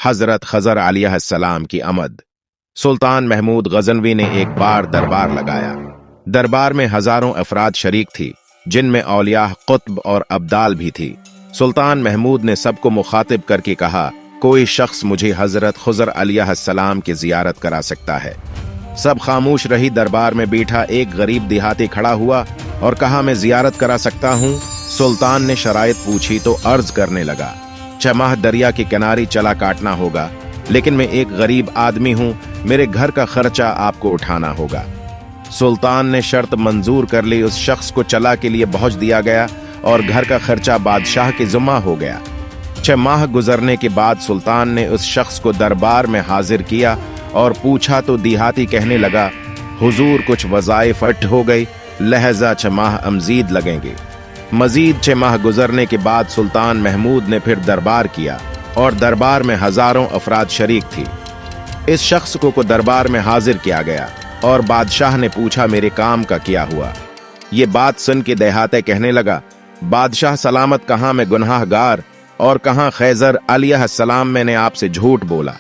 हजरत खजर अलैहिस्सलाम की आमद। सुल्तान महमूद गजनवी ने एक बार दरबार लगाया। दरबार में हजारों अफराद शरीक थी, जिनमें औलिया, कुतब और अब्दाल भी थी। सुल्तान महमूद ने सबको मुखातिब करके कहा, कोई शख्स मुझे हजरत खजर अलैहिस्सलाम की जियारत करा सकता है। सब खामोश रही। दरबार में बैठा एक गरीब देहाती खड़ा हुआ और कहा, मैं जियारत करा सकता हूँ। सुल्तान ने शराइत पूछी तो अर्ज करने लगा, 6 माह दरिया के किनारे चला काटना होगा, लेकिन मैं एक गरीब आदमी हूँ, मेरे घर का खर्चा आपको उठाना होगा। सुल्तान ने शर्त मंजूर कर ली। उस शख्स को चला के लिए पहुंच दिया गया और घर का खर्चा बादशाह के जुम्मा हो गया। 6 माह गुजरने के बाद सुल्तान ने उस शख्स को दरबार में हाजिर किया और पूछा तो देहाती कहने लगा, हुजूर कुछ वज़ाइफ अट हो गई, लहजा 6 माह मजीद लगेंगे। मजीद 6 माह गुजरने के बाद सुल्तान महमूद ने फिर दरबार किया और दरबार में हजारों अफराद शरीक थी। इस शख्स को दरबार में हाजिर किया गया और बादशाह ने पूछा, मेरे काम का क्या हुआ? ये बात सुन के देहाती कहने लगा, बादशाह सलामत, कहाँ मैं गुनाहगार और कहाँ खैजर अलैहिस्सलाम, मैंने आपसे झूठ बोला।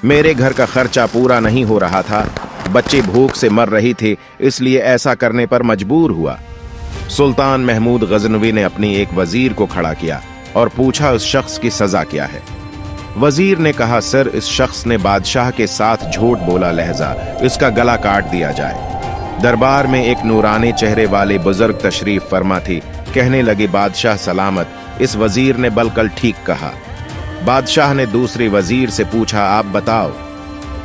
मेरे घर का खर्चा पूरा नहीं हो रहा था, बच्चे भूख से मर रही थे, इसलिए ऐसा करने पर मजबूर हुआ। सुल्तान महमूद गजनवी ने अपनी एक वजीर को खड़ा किया और पूछा, उस शख्स की सजा क्या है? वजीर ने कहा, सर, इस शख्स ने बादशाह के साथ झूठ बोला, लहजा इसका गला काट दिया जाए। दरबार में एक नूरानी चेहरे वाले बुजुर्ग तशरीफ फरमा थी। कहने लगे, बादशाह सलामत, इस वजीर ने बलकल ठीक कहा। बादशाह ने दूसरे वजीर से पूछा, आप बताओ।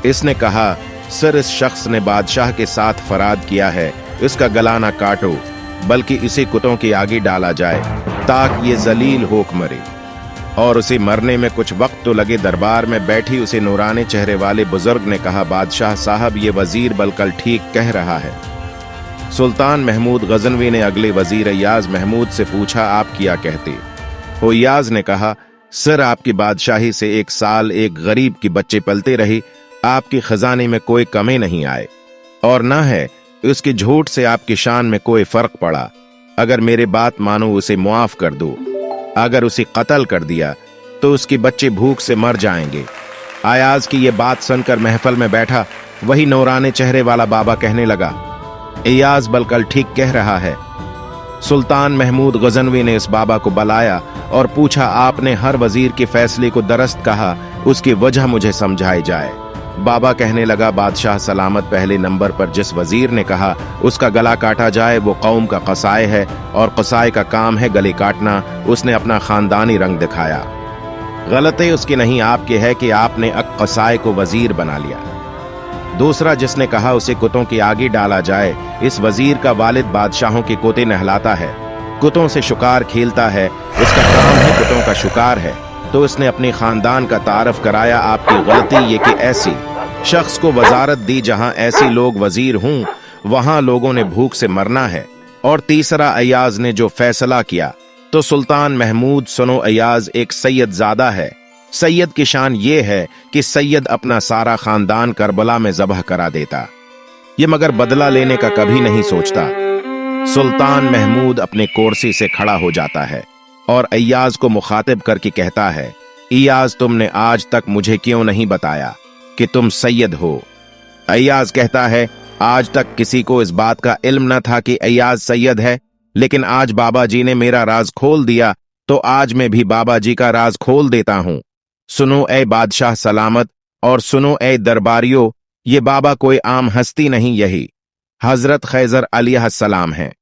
इसने कहा, सर, इस शख्स ने बादशाह के साथ फराद किया है, इसका गला ना काटो, बल्कि इसे कुत्तों के आगे डाला जाए ताकि ये जलील होक मरे। और उसे मरने में कुछ वक्त तो लगे। दरबार में बैठी उसे नूरानी चेहरे वाले बुजुर्ग ने कहा, बादशाह साहब, ये वजीर बलकल ठीक कह रहा है। सुल्तान महमूद गजनवी ने अगले वजीर अय्याज महमूद से पूछा, आप क्या कहते हो? अय्याज ने कहा, सर, आपकी बादशाही से 1 साल एक गरीब की बच्चे पलते रहे, आपके खजाने में कोई कमी नहीं आए, और न है उसके झूठ से आपकी शान में कोई फर्क पड़ा। अगर मेरे बात मानो, उसे मुआफ कर दो। अगर उसे कत्ल कर दिया तो उसके बच्चे भूख से मर जाएंगे। अय्याज की यह बात सुनकर महफल में बैठा वही नूरानी चेहरे वाला बाबा कहने लगा, अय्याज बलकल ठीक कह रहा है। सुल्तान महमूद गजनवी ने इस बाबा को बुलाया और पूछा, आपने हर वजीर के फैसले को दुरुस्त कहा, उसकी वजह मुझे समझाई जाए। बाबा कहने लगा, बादशाह सलामत, पहले नंबर पर जिस वजीर ने कहा उसका गला काटा जाए, वो कौम का कसाई है और कसाई का काम है गले काटना। उसने अपना खानदानी रंग दिखाया। गलती उसकी नहीं, आपके है कि आपने कसाई को वजीर बना लिया। दूसरा जिसने कहा उसे कुत्तों के आगे डाला जाए, इस वजीर का वालिद बादशाहों के कुत्ते नहलाता है, कुत्तों से शिकार खेलता है, उसका काम है कुत्तों का शिकार है, तो उसने अपने खानदान का तारफ कराया। आपकी गलती ये कि ऐसी शख्स को वजारत दी जहां ऐसे लोग वजीर हों, वहां लोगों ने भूख से मरना है। और तीसरा, अय्याज ने जो फैसला किया, तो सुल्तान महमूद, सुनो, अय्याज एक सैयद ज़ादा है। सैयद की शान ये है कि सैयद अपना सारा खानदान करबला में ज़बह करा देता, ये मगर बदला लेने का कभी नहीं सोचता। सुल्तान महमूद अपने कुर्सी से खड़ा हो जाता है और अय्याज को मुखातिब करके कहता है, अय्याज, तुमने आज तक मुझे क्यों नहीं बताया कि तुम सैयद हो? अय्याज कहता है, आज तक किसी को इस बात का इल्म न था कि अय्याज सैयद है, लेकिन आज बाबा जी ने मेरा राज खोल दिया, तो आज मैं भी बाबा जी का राज खोल देता हूं। सुनो ए बादशाह सलामत, और सुनो ए दरबारियों, ये बाबा कोई आम हस्ती नहीं, यही हजरत खैजर अलैहिस्सलाम हैं।